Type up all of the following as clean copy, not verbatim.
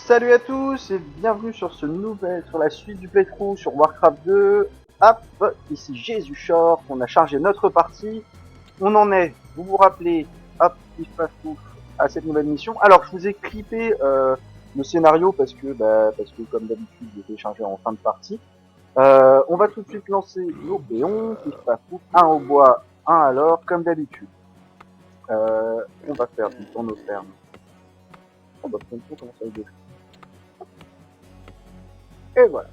Salut à tous et bienvenue sur sur la suite du playthrough sur Warcraft 2. Hop, ici Jésus Shore, on a chargé notre partie. On en est, vous vous rappelez, hop, pif paf pouf, à cette nouvelle mission. Alors je vous ai clippé le scénario parce que comme d'habitude je l'ai téléchargé en fin de partie. On va tout de suite lancer nos péons, pif paf pouf, un au bois, un à l'or, comme d'habitude. On va faire du tourneau ferme. On va prendre comment ça va être. Et voilà.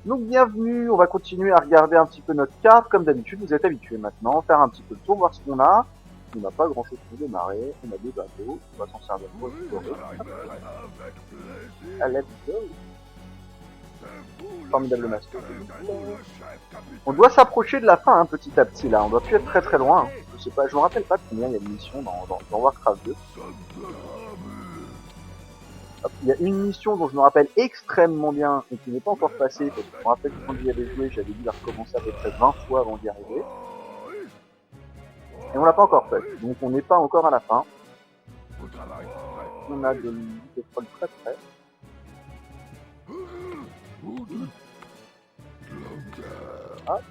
Donc bienvenue, on va continuer à regarder un petit peu notre carte, comme d'habitude, vous êtes habitués maintenant, faire un petit peu le tour, voir ce qu'on a. On n'a pas grand chose pour démarrer, on a des bateaux, on va s'en servir pour explorer. Let's go. Formidable masque. On doit s'approcher de la fin hein, petit à petit là, on doit plus être très loin. Je sais pas, je me rappelle pas de combien il y a de missions dans Warcraft 2. Il y a une mission dont je me rappelle extrêmement bien et qui n'est pas encore passée parce que je me rappelle que quand j'y avais joué, j'avais dû la recommencer à peu près 20 fois avant d'y arriver. Et on l'a pas encore faite, donc on n'est pas encore à la fin. On a des trolls très près. Hop.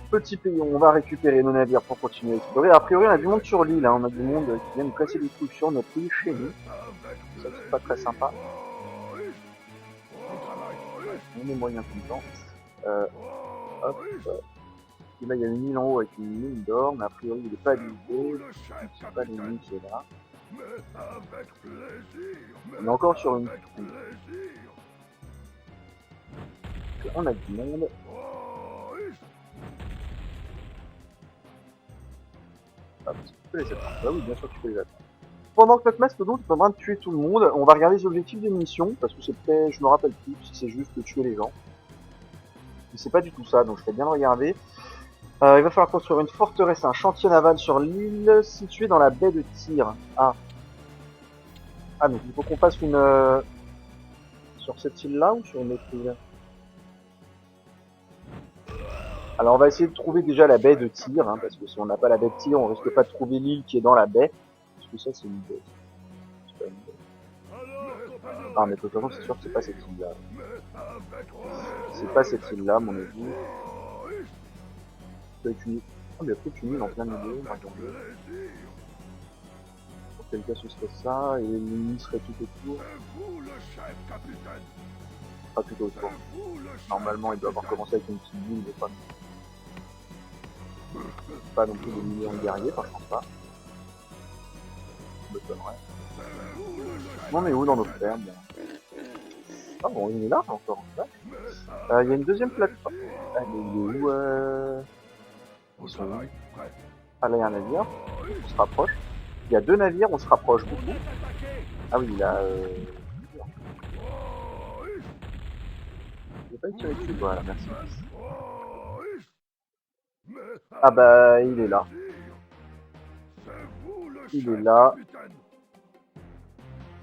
Petit pays, on va récupérer nos navires pour continuer à explorer. A priori, on a du monde sur l'île, hein. On a du monde qui vient nous casser les couilles sur notre île chez nous. Ça, c'est pas très sympa. On est moyen tout le temps. Hop. Et là, il y a une île en haut avec une mine d'or, mais a priori, il n'est pas habilité. C'est pas l'ennemi qui est là. On est encore sur une petite île. On a du monde. Ah, tu peux les attendre. Ah oui, bien sûr, tu peux les attendre. Pendant que notre mastodonte est en train de tuer tout le monde, on va regarder les objectifs des missions, parce que c'est peut-être, je me rappelle plus si c'est juste de tuer les gens. Mais c'est pas du tout ça, donc je vais bien le regarder. Il va falloir construire une forteresse, un chantier naval sur l'île située dans la baie de Tyr. Ah, donc il faut qu'on fasse une... sur cette île-là ou sur une autre île? Alors on va essayer de trouver déjà la baie de Tyr, hein, parce que si on n'a pas la baie de Tyr, on risque pas de trouver l'île qui est dans la baie. Parce que ça c'est une baie. C'est pas une baie. Ah mais de toute façon c'est sûr que c'est pas cette île-là. C'est pas cette île-là, mon avis. Avec une... Oh, mais il y a peut-être une île en plein milieu, regardez. Pour quel cas ce serait ça, et l'île serait tout autour. Pas tout autour. Normalement il doit avoir commencé avec une petite île, mais pas non plus des millions de guerriers, enfin je pense pas. Ça m'étonnerait. On est où dans notre ferme? Ah bon, il est là encore. Il y a une deuxième plateforme. Elle est où Ils sont où? Ah là il y a un navire. On se rapproche. Il y a deux navires, on se rapproche beaucoup. Ah oui, il a... Je vais pas y tirer dessus, voilà, merci. Ah bah, il est là. Il est là.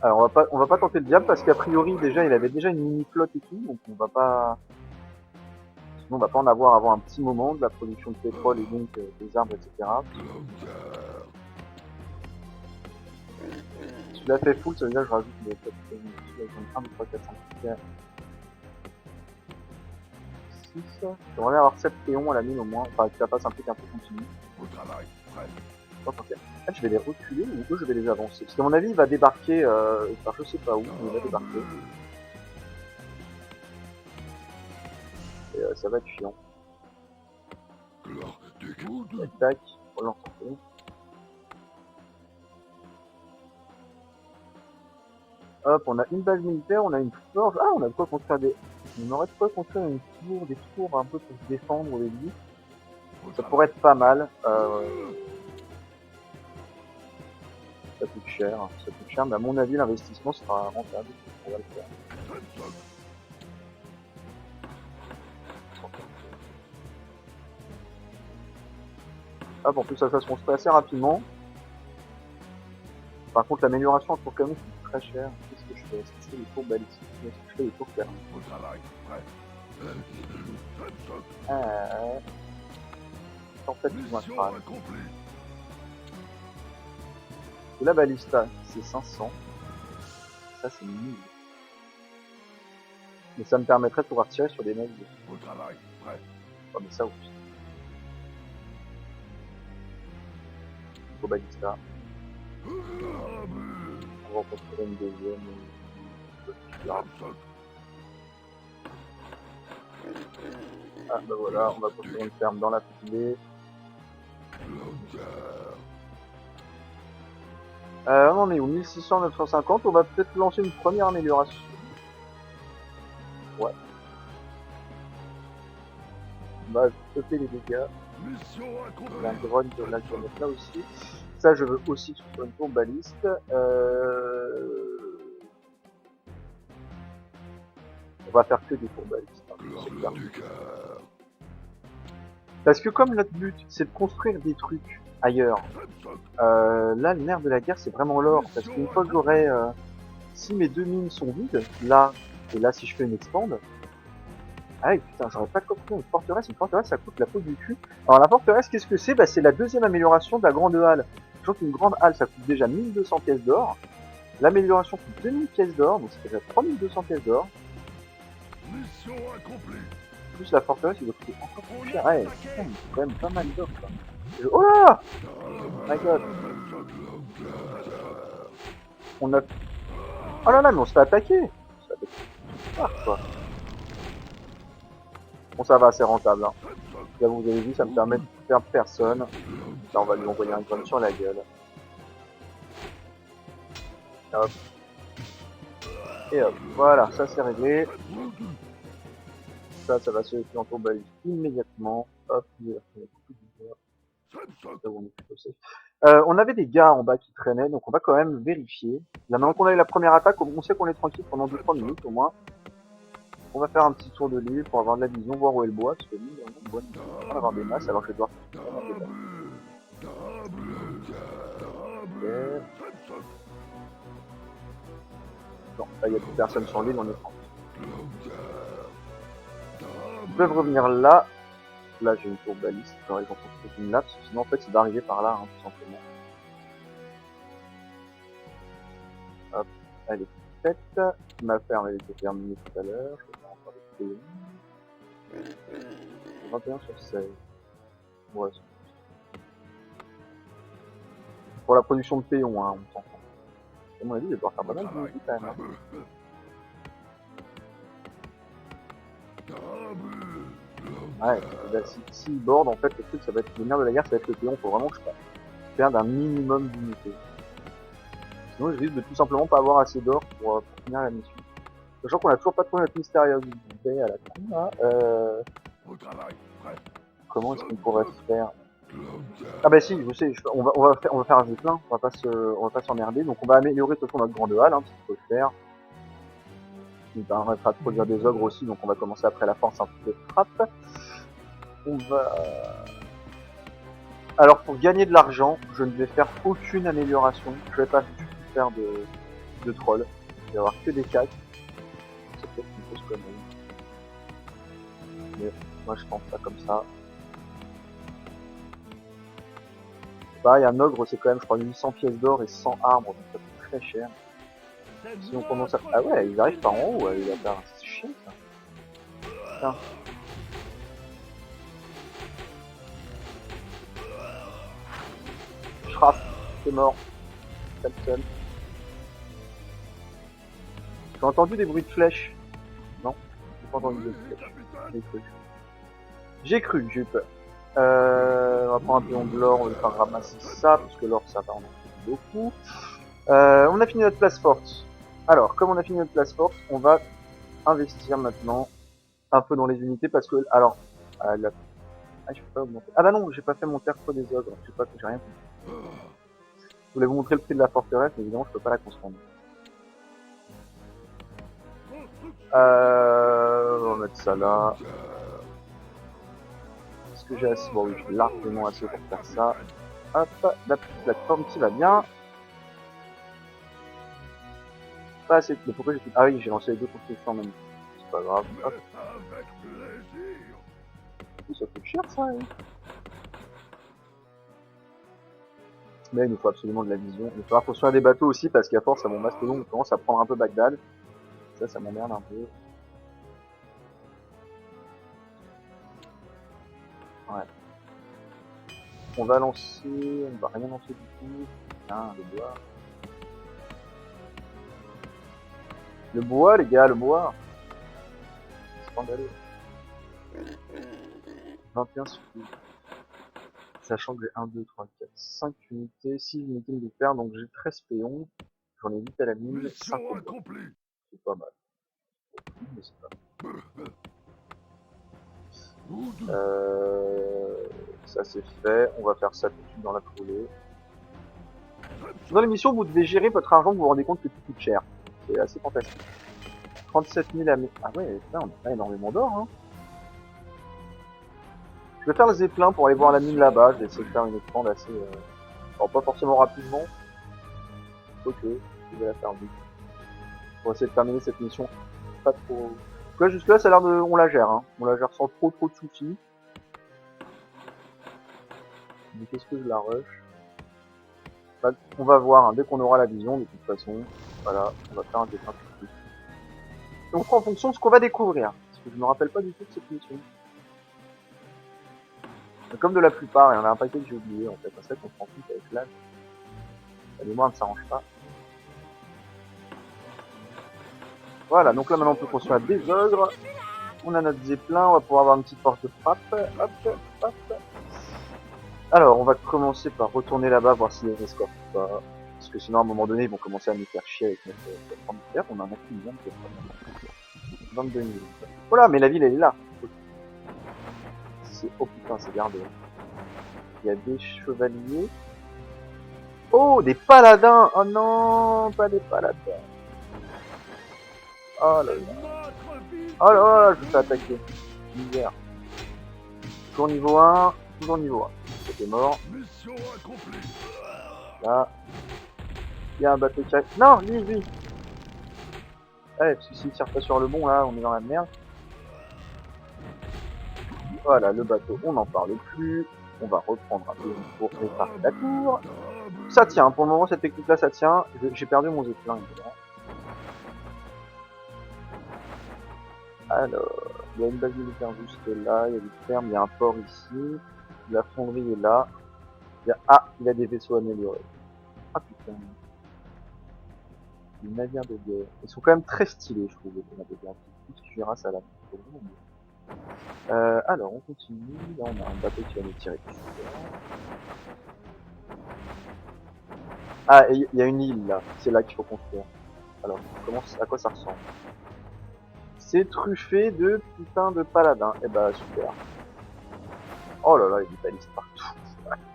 Alors on va pas tenter le diable parce qu'a priori déjà il avait déjà une mini flotte et tout, donc on va pas... Sinon on va pas en avoir avant un petit moment de la production de pétrole et donc des arbres, etc. Si tu l'as fait full, ça veut dire que je rajoute des peut-être 1, 2, 3, 4, 5, 6. J'aimerais bien avoir 7 péons à la mine au moins, enfin que ça fasse un truc un peu continu. En fait, je vais les reculer ou eux je vais les avancer. Parce qu'à mon avis il va débarquer, enfin je sais pas où, mais il va débarquer. Et ça va être chiant. Tac, relance un peu. Hop, on a une base militaire, on a une forge. Ah, on a de quoi construire des... On aurait de quoi construire une tour, des tours un peu pour se défendre au début. Ça pourrait être pas mal. Ça coûte cher, mais à mon avis l'investissement sera rentable. On va le faire. Hop, en plus ça se construit assez rapidement. Par contre l'amélioration en tour canon coûte très cher. Qu'est-ce que je fais? Est-ce que je fais des tours balistiques? Est-ce que je fais des tours canon? En fait, je vois pas. La balista, c'est 500. Ça, c'est nul. Mais ça me permettrait de pouvoir tirer sur des mecs. Au travail, prêt. Oh, mais ça aussi. Au balista. On va en construire une deuxième. Ah bah voilà, on va construire une ferme dans la foulée. On en est où 1600, 950, on va peut-être lancer une première amélioration. Ouais. On va stopper les dégâts. La grogne de la mettre là aussi. Ça, je veux aussi que ce soit une tour baliste. On va faire que des tours balistes. Hein, parce que comme notre but, c'est de construire des trucs ailleurs, là, le nerf de la guerre, c'est vraiment l'or. Parce qu'une fois que j'aurai... si mes deux mines sont vides, là, et là, si je fais une expande... Ah oui, putain, j'aurais pas compris une forteresse, ça coûte la peau du cul. Alors la forteresse, qu'est-ce que c'est? Bah c'est la deuxième amélioration de la grande halle. Sachant qu'une grande halle, ça coûte déjà 1200 pièces d'or. L'amélioration coûte 2000 pièces d'or, donc c'est déjà 3200 pièces d'or. Mission accomplie. Plus la forteresse, il doit coûter encore plus cher. Ouais, putain, c'est quand même pas mal d'or, quoi. Oh là! Oh my god. On a... Oh là là, mais on se fait attaquer! Ah, quoi. Bon, ça va, c'est rentable. Hein. Là, vous avez vu, ça me permet de faire personne. Là, on va lui envoyer un gun sur la gueule. Hop. Et hop. Voilà, ça c'est réglé. Ça va se laisser en tour balise immédiatement. Hop, on avait des gars en bas qui traînaient, donc on va quand même vérifier. Là, maintenant qu'on a eu la première attaque, on sait qu'on est tranquille pendant 2-3 minutes au moins. On va faire un petit tour de l'île pour avoir de la vision, voir où est le bois, parce que l'île est vraiment bonne. On va avoir des masses, alors je vais devoir faire des masses. Okay. Non, là il n'y a plus personne sur l'île, on est tranquille. Ils peuvent revenir là. Là j'ai une tour baliste, alors ils vont construire une là, parce que sinon en fait c'est d'arriver par là, hein, tout simplement. Hop, elle est faite. Ma ferme elle était terminée tout à l'heure, je vais faire encore des péons. 21 sur 16. Ouais, pour la production de péons, hein, on s'en fout. À mon avis, il va devoir faire pas mal de musique quand même. Hein. Ouais, si il borde, en fait, le truc, ça va être le nerf de la guerre, ça va être le péon, faut vraiment que je perde un minimum d'unités. Sinon, je risque de tout simplement pas avoir assez d'or pour finir la mission. Sachant qu'on a toujours pas trouvé notre mystérieuse baie à la con, là. Comment est-ce qu'on pourrait faire? Ah bah si, je sais, on va faire un jeu plein, on va pas s'emmerder, donc on va améliorer de toute façon notre grande halle, hein, qu'il faut le faire. Qui permettra de produire des ogres aussi, donc on va commencer après la force un peu de frappe. On va... Alors pour gagner de l'argent, je ne vais faire aucune amélioration, je vais pas du tout faire de troll, il va y avoir que des cacs. C'est peut-être une fausse connerie. Mais moi je pense pas comme ça. Pareil, un ogre c'est quand même je crois 800 pièces d'or et 100 arbres, donc ça coûte très cher. Si on commence à... Ah ouais, ils arrivent par en haut, ouais, c'est chiant ça. Putain. Shraf, c'est mort. Captain. J'ai entendu des bruits de flèches. Non, j'ai pas entendu des bruits de flèches. J'ai eu peur. On va prendre un péon de l'or, on va faire ramasser ça, parce que l'or ça va en faire beaucoup. On a fini notre place forte. Alors, comme on a fini notre place forte, on va investir maintenant un peu dans les unités, parce que... Alors, je peux pas augmenter. Ah bah non, j'ai pas fait monter le des ogres, je sais pas que j'ai rien fait. Je voulais vous montrer le prix de la forteresse, mais évidemment je peux pas la construire. On va mettre ça là. Est-ce que j'ai assez? Bon oui, j'ai largement assez pour faire ça. Hop, la petite plateforme qui va bien. Pas assez. Mais pourquoi j'ai... Ah oui, j'ai lancé les deux constructions en même temps. C'est pas grave. Hop. Ça coûte cher ça, hein. Mais il nous faut absolument de la vision. Il va falloir construire des bateaux aussi parce qu'à force à mon mastodon on commence à prendre un peu Bagdad. Ça m'emmerde un peu. Ouais. On va lancer... On va rien lancer du tout. Ah, le bois. Le bois, les gars, le bois. C'est scandaleux. 21 suffit. Sachant que j'ai 1, 2, 3, 4, 5 unités, 6 unités militaires, donc j'ai 13 péons. J'en ai 8 à la mine, 5 au bois. accomplie. C'est pas mal. Mais c'est pas mal. Ça c'est fait, on va faire ça tout de suite dans la foulée. Dans l'émission, vous devez gérer votre argent, vous vous rendez compte que tout coûte cher. C'est assez fantastique. 37 000 à... Ah ouais, putain, on a pas énormément d'or, hein. Je vais faire le zeppelin pour aller voir la mine là-bas, je vais essayer de faire une offrande assez... Alors pas forcément rapidement. Ok, je vais la faire vite. Pour essayer de terminer cette mission. Pas trop... En tout cas, jusque là, ça a l'air de... On la gère, hein. On la gère sans trop de soucis. Mais qu'est-ce que je la rush? On va voir, hein, dès qu'on aura la vision, de toute façon. Voilà, on va faire un dessin tout de suite. Et on fera en fonction de ce qu'on va découvrir. Parce que je me rappelle pas du tout de cette mission. Mais comme de la plupart, il y en a un paquet que j'ai oublié, en fait. C'est ça qu'on se rend compte avec l'âge. La mémoire ne s'arrange pas. Voilà, donc là maintenant on peut construire des ogres. On a notre zeppelin, on va pouvoir avoir une petite force de frappe. Hop, hop. Alors, on va commencer par retourner là-bas, voir s'il y a des escortes ou pas. Parce que sinon, à un moment donné, ils vont commencer à nous faire chier avec notre forme militaire. On a un actif de 22 000. Voilà, mais la ville, elle est là. Oh putain, c'est gardé. Il y a des chevaliers. Oh, des paladins. Oh non, pas des paladins. Oh là là. Oh là là, je me fais attaquer. Misère. Toujours niveau 1. Toujours niveau 1. C'était mort. Là. Il y a un bateau qui arrive. Non, lui. Ouais, parce que s'il tire pas sur le bon, là, on est dans la merde. Voilà, le bateau, on n'en parle plus. On va reprendre un peu pour préparer la tour. Ça tient, pour le moment, cette technique-là, ça tient. J'ai perdu mon zeppelin, évidemment. Alors, il y a une base militaire juste là, il y a des fermes, il y a un port ici. La fonderie est là. Il y a des vaisseaux améliorés. Ah putain. Les navires de guerre. Ils sont quand même très stylés, je trouve, les navires de guerre. Tout ce qui verra ça là. Alors, on continue. Là, on a un bateau qui va nous tirer dessus. Ah, il y a une île là. C'est là qu'il faut construire. Alors, à quoi ça ressemble? C'est truffé de putain de paladins. Eh bah, super. Oh là là, il y a des balistes partout.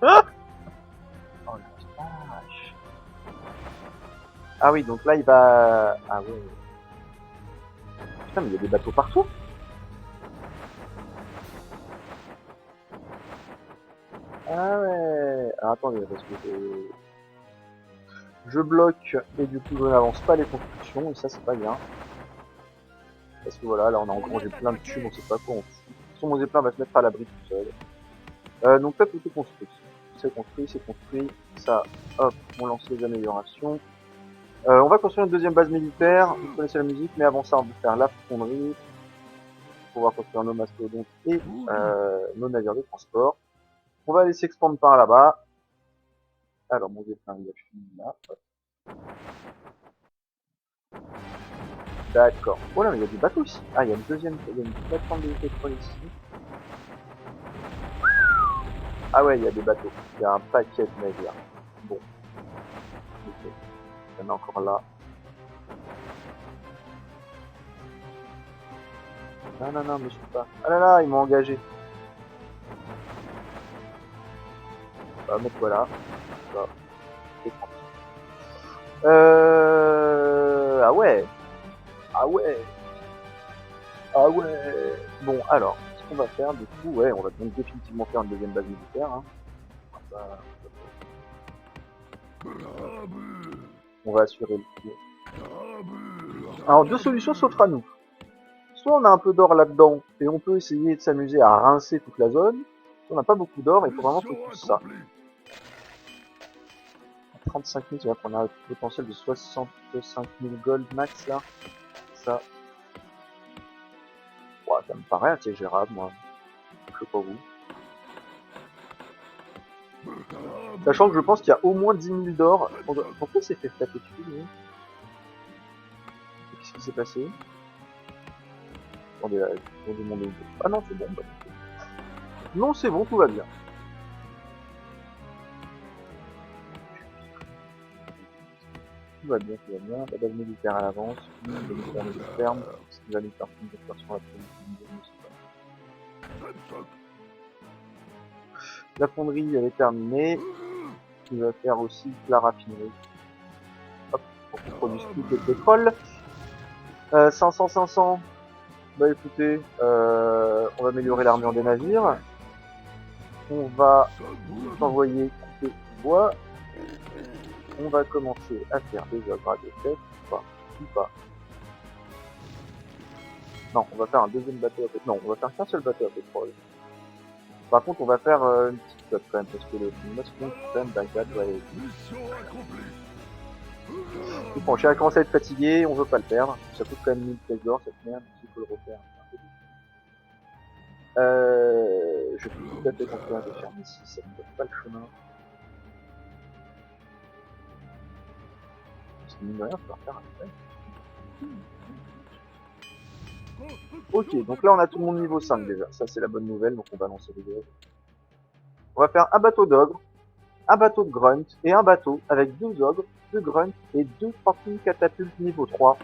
Oh la vache. Ah oui, donc là, il va... Ah ouais. Putain, mais il y a des bateaux partout. Ah ouais. Ah, attendez, parce que je bloque et du coup je n'avance pas les constructions et ça c'est pas bien. Parce que voilà, là on a engrangé plein de tubes, on sait pas quoi on fout. Son mon zeppelin va se mettre à l'abri tout seul. Donc là tout est construit. C'est construit. Ça, hop, on lance les améliorations. On va construire une deuxième base militaire. Vous connaissez la musique, mais avant ça on va faire la fonderie. Pour pouvoir construire nos mastodontes et nos navires de transport. On va aller s'expandre par là-bas. Alors, mon zeppelin, il a fini là. D'accord. Oh là, mais il y a des bateaux ici. Ah, il y a une plateforme de pétrole ici. Ah ouais, il y a des bateaux. Il y a un paquet de navires. Bon. Ok. Il y en a encore là. Non, mais je peux pas. Ah là là, ils m'ont engagé. Bah, mets-toi là. Là. Ah ouais. Bon, alors, ce qu'on va faire, du coup, ouais, on va donc définitivement faire une deuxième base militaire. Hein. On va assurer le coup. Alors, deux solutions s'offrent à nous. Soit on a un peu d'or là-dedans, et on peut essayer de s'amuser à rincer toute la zone. Si on n'a pas beaucoup d'or, il faut vraiment focus ça. 35 000, c'est-à-dire qu'on a un potentiel de 65 000 gold max là. Ça. Ouais, ça me paraît assez gérable, moi. Je sais pas vous. Sachant que je pense qu'il y a au moins 10 000 d'or. Pourquoi il s'est fait taper dessus, lui? Qu'est-ce qui s'est passé? Attendez, là, je vais demander une chose. Ah non, c'est bon. Bah, non, c'est bon, tout va bien. Tout va bien, tout va bien. La base militaire à l'avance. Lui, il va nous faire des fermes. Ce qui va nous faire une version à la fonderie, elle est terminée. Il va faire aussi la raffinerie. Hop, pour qu'on produise plus de pétrole. 500. Bah écoutez, on va améliorer l'armure des navires. On va envoyer couper du bois. On va commencer à faire des œuvres à deux têtes. Ou pas. Non, on va faire un deuxième bateau à pétrole. Non, on va faire qu'un seul bateau à pétrole. Par contre, on va faire une petite flotte quand même, parce que le Moscou, quand même, Bagdad doit aller. Bon, j'ai commencé à être fatigué, on veut pas le perdre. Ça coûte quand même 1000 pièces d'or cette merde, il faut le refaire. Je suis tout à fait confiant de faire ici, ça ne fait pas le chemin. Parce que mine de rien, faut refaire un fait. Ok, donc là on a tout le monde niveau 5 déjà, ça c'est la bonne nouvelle, donc on va lancer les deux. On va faire un bateau d'ogre, un bateau de grunt et un bateau avec 2 ogres, 2 grunts et 2 fucking catapultes niveau 3.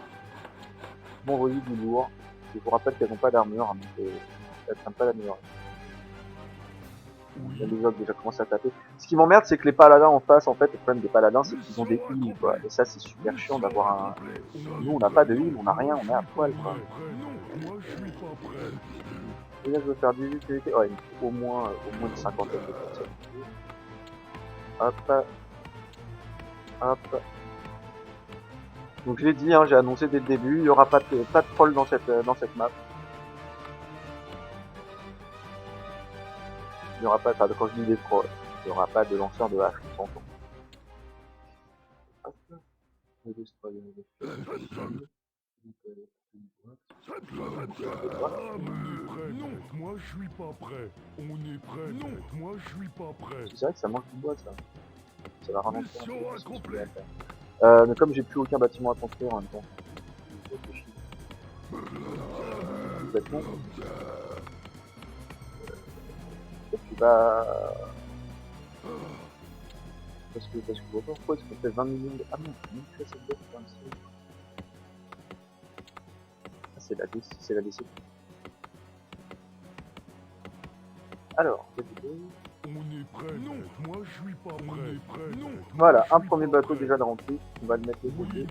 Bon, vous voyez du lourd. Je vous rappelle qu'elles n'ont pas d'armure, hein, donc elles prennent pas l'améliorer. Les ogres déjà commencent à taper. Ce qui m'emmerde, c'est que les paladins en face, en fait, le problème des paladins, c'est qu'ils ont des heals, quoi. Et ça, c'est super chiant d'avoir un. Nous, on n'a pas de heal, on n'a rien, on est à poil, quoi. Et là, je veux faire du utilité. Ouais, il me faut au moins une cinquantaine de personnes. Hop. Hop. Donc je l'ai dit, hein, j'ai annoncé dès le début, il n'y aura pas de troll dans cette map. Il n'y aura pas, quand je dis des trolls, il n'y aura pas de lanceur de hache, on s'entend. Hop. Non, moi je suis pas prêt. On est prêt. Non, moi je suis pas prêt. C'est vrai que ça manque du bois, ça. Ça va ralentir un peu. Mais comme j'ai plus aucun bâtiment à construire en même temps, je réfléchis. Bâtiment. Et puis bah... Parce que je vois pas pourquoi est-ce qu'on fait 20 millions de... Ah non, on fait cette bête quand même. Ah, c'est la DC. Alors, on est prêt. Non, moi je suis pas prêt. Non, voilà, un premier bateau déjà de rempli. On va le mettre de côté.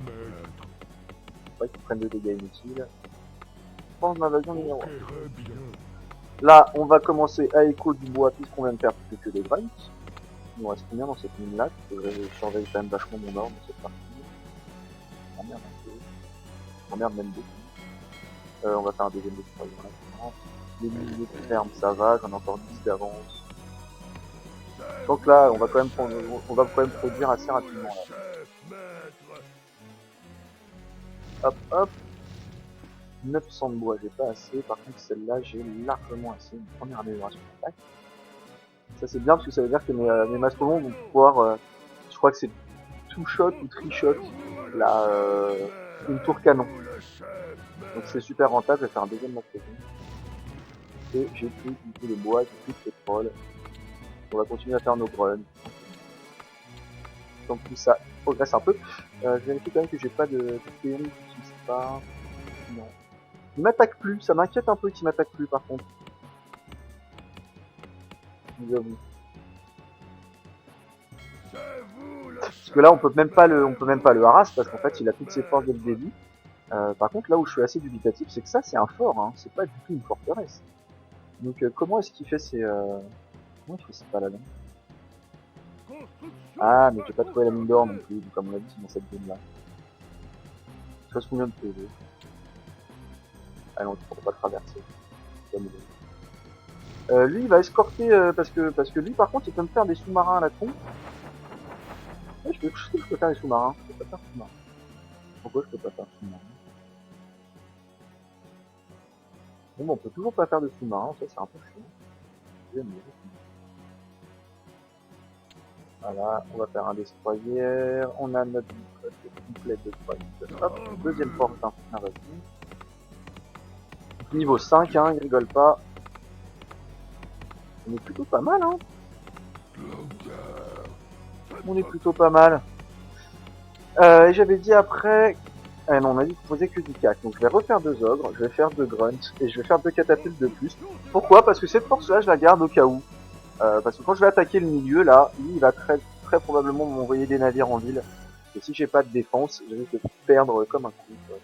Ouais, qu'ils prennent des dégâts inutiles. Pense d'invasion numéro 1. Là, on va commencer à écho du bois puisqu'on vient de faire plus que des grunts. Il nous reste combien dans cette mine là? Je surveille quand même vachement mon ordre dans cette partie. Oh merde, un peu. Oh merde, même beaucoup. On va faire un deuxième destroyer là. Les milliers de fermes, ça va, j'en ai encore 10 d'avance. Donc là, on va quand même produire assez rapidement là. Hop, hop. 900 de bois, j'ai pas assez. Par contre, celle-là, j'ai largement assez. Une première amélioration d'attaque. Ça, c'est bien parce que ça veut dire que mes mastodons vont pouvoir. Je crois que c'est two shot ou three shot. Là, une tour canon. Donc c'est super rentable. Je vais faire un deuxième mastodon. Et j'ai plus du tout de bois, j'ai plus de pétrole. On va continuer à faire nos grunts. Donc tout ça progresse un peu. Je vérifie quand même que j'ai pas de théorie qui n'utilise pas. Non. Il m'attaque plus, ça m'inquiète un peu qu'il m'attaque plus par contre. Je vous avoue. Parce que là on peut même pas le harass parce qu'en fait il a toutes ses forces dès le début. Par contre là où je suis assez dubitatif c'est que ça c'est un fort, hein. C'est pas du tout une forteresse. Donc comment est-ce qu'il fait ses... Comment il fait ses paladins? Ah mais j'ai pas trouvé la mine d'or non plus, comme on l'a dit dans cette zone là. Ça se combien de PV? Ah non, tu pourras pas traverser. Lui il va escorter parce que lui par contre il peut me faire des sous-marins à la con. Ouais, je peux faire les sous-marins. Je peux pas faire sous-marin. Pourquoi je peux pas faire sous-marin? Bon, bah, on peut toujours pas faire de sous-marin, ça c'est un peu chiant. J'aime bien. Voilà, on va faire un destroyer. On a notre complète de 3. Hop, deuxième porte. Hein. Ah, vas-y. Niveau 5, hein, il rigole pas. On est plutôt pas mal, hein. On est plutôt pas mal. Et j'avais dit après... Ah non, on a dit qu'on faisait que du cac. Donc je vais refaire 2 ogres, je vais faire 2 grunts, et je vais faire 2 catapultes de plus. Pourquoi? Parce que cette force-là, je la garde au cas où. Parce que quand je vais attaquer le milieu, là, lui, il va très probablement m'envoyer des navires en ville. Et si j'ai pas de défense, je risque de perdre comme un coup. Donc,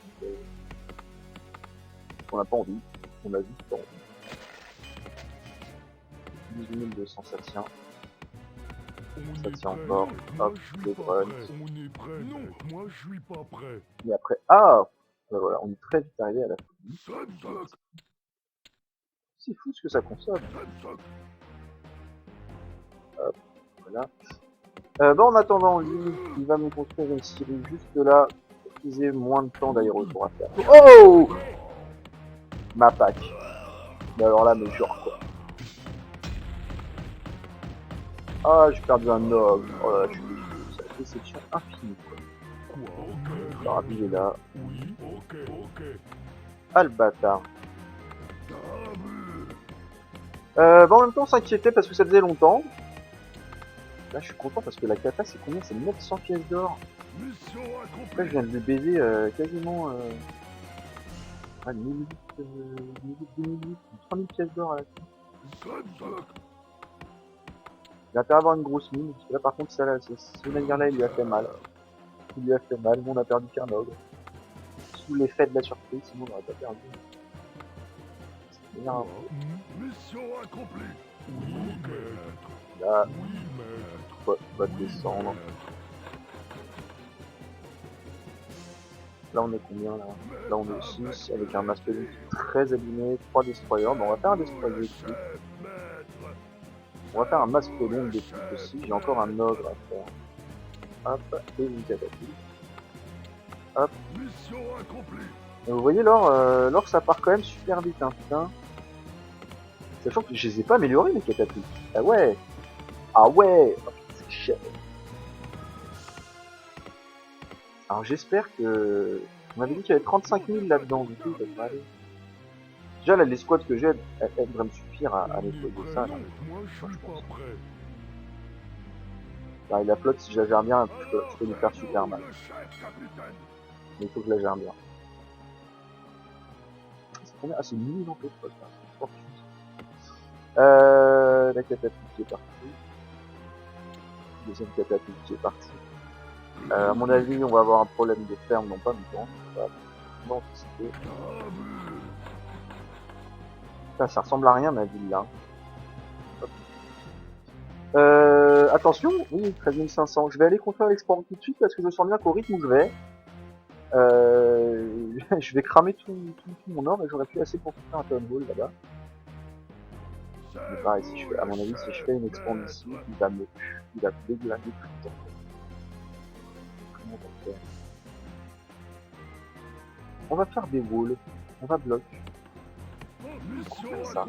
on n'a pas envie. On a juste pas envie. 18 200, ça tient. Ça tient encore. Hop, le grunt. Non, moi je suis pas prêt. Et après, ah ben voilà, on est très vite arrivé à la folie. C'est fou ce que ça consomme. Hop, voilà. En attendant, lui, il va me construire une scierie juste là, pour qu'ils aient moins de temps d'aéroport à faire. Oh ma pack. Mais alors là, mais genre quoi. Ah, j'ai perdu un ogre. Oh là là, je suis déçu. C'est la déception infinie, quoi. Alors, il est là. Oui, ok. Ah, le bâtard. En même temps, on s'inquiétait parce que ça faisait longtemps. Là, je suis content parce que la cata, c'est combien? C'est 900 pièces d'or. Là, je viens de le baiser quasiment... 3000 pièces d'or à la fin. Il va pas avoir une grosse mine, parce que là, par contre, ce navire-là, il lui a fait mal. Il lui a fait mal, nous, on a perdu qu'un ogre. Sous l'effet de la surprise, sinon, on n'aurait pas perdu. C'est bien. Mission accomplie. Oui, maître. Là, Oui, maître. va descendre. Là, on est combien, là? Là, on est 6, avec un mastodonte très abîmé, 3 destroyers. Bon, on va faire un destroyer ici. On va faire un mastodonte de plus aussi. J'ai encore un ogre à faire. Hop, et une catapulte. Hop. Mission accomplie. Et vous voyez, l'or, ça part quand même super vite, hein, putain. Sachant que je les ai pas améliorés, les catapultes. Ah ouais. Ah ouais. Oh, c'est cher. Alors j'espère que... On m'avait dit qu'il y avait 35 000 là-dedans, du coup, ça devrait aller. Déjà, là, les squads que j'ai, elles devraient me suffire à nettoyer ça. Là. Moi je suis pas prêt. Là, et la flotte, si je la gère bien, je peux lui faire super mal. Mais il faut que je la gère bien. C'est combien? Ah, c'est 1000 en fait, quoi. C'est fort. La catapulte qui est partie. Deuxième catapulte qui est partie. À mon avis, on va avoir un problème de ferme dans pas longtemps. On va anticiper. Putain, ça ressemble à rien ma ville là. Attention, oui, 13 500. Je vais aller construire l'export tout de suite parce que je sens bien qu'au rythme où je vais, je vais cramer tout mon or et j'aurais plus assez pour faire un town hall là-bas. Mais pareil, si je fais, à mon avis, si je fais une expand ici, il va déglinguer tout le temps. Comment on va faire? On va faire des walls, on va bloquer. On va faire ça.